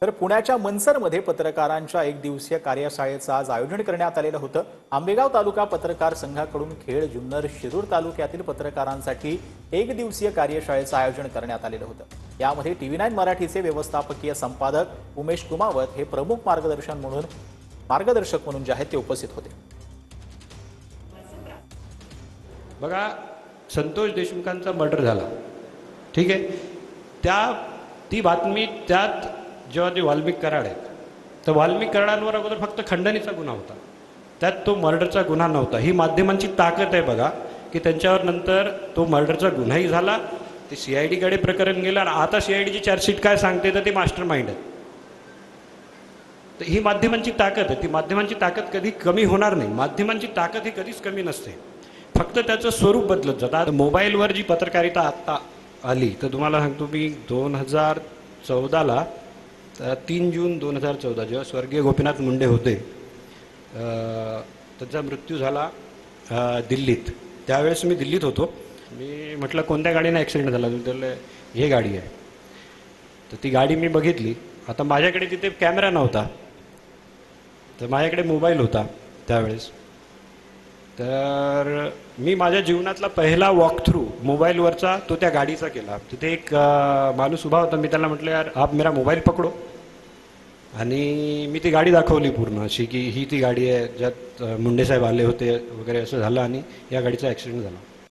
तर पुण्याच्या मनसरमध्ये पत्रकारांच्या एक दिवसीय कार्यशाळेचं आज आयोजन करण्यात आलेलं होतं। आंबेगाव तालुका पत्रकार संघाकडून खेड, जुन्नर, शिरूर तालुक्यातील पत्रकारांसाठी एक दिवसीय कार्यशाळेचं आयोजन करण्यात आलेलं होतं। यामध्ये TV9 मराठीचे व्यवस्थापकीय संपादक उमेश कुमावत हे प्रमुख मार्गदर्शक म्हणून जे आहेत ते उपस्थित होते। बघा, संतोष देशमुखांचा मर्डर झाला, ठीक आहे। ती बातमी त्यात जेव्हा ते वाल्मिक कराड आहेत, तर वाल्मिक कराडांवर अगोदर फक्त खंडणीचा गुन्हा होता, त्यात तो मर्डरचा गुन्हा नव्हता। ही माध्यमांची ताकद आहे बघा, की त्यांच्यावर नंतर तो मर्डरचा गुन्हाही झाला, ते CID कडे प्रकरण गेलं आणि आता CIDची चार्जशीट काय सांगते तर ते मास्टर माइंड आहे। तर ही माध्यमांची ताकद आहे, ती माध्यमांची ताकद कधी कमी होणार नाही। माध्यमांची ताकद ही कधीच कमी नसते, फक्त त्याचं स्वरूप बदलत जातं। आता मोबाईलवर जी पत्रकारिता आत्ता आली, तर तुम्हाला सांगतो मी 2014ला 3 जून 2014 जेव्हा स्वर्गीय गोपीनाथ मुंडे होते, त्यांचा मृत्यू झाला दिल्लीत। त्यावेळेस मी दिल्लीत होतो। मी म्हटलं कोणत्या गाडीने ॲक्सिडेंट झाला, त्याला हे गाडी आहे। तर ती गाडी मी बघितली। आता माझ्याकडे तिथे कॅमेरा नव्हता, तर माझ्याकडे मोबाईल होता त्यावेळेस। तर मी माझ्या जीवनातला पहिला वॉक थ्रू मोबाईलवरचा तो त्या गाडीचा केला। तिथे एक माणूस उभा होता, मी त्याला म्हटलं यार आप मेरा मोबाईल पकडो, आणि मी ती गाडी दाखवली पूर्ण अशी की ही ती गाडी आहे ज्यात मुंडे साहेब आले होते वगैरे, असं झालं आणि या गाडीचा ॲक्सिडेंट झाला।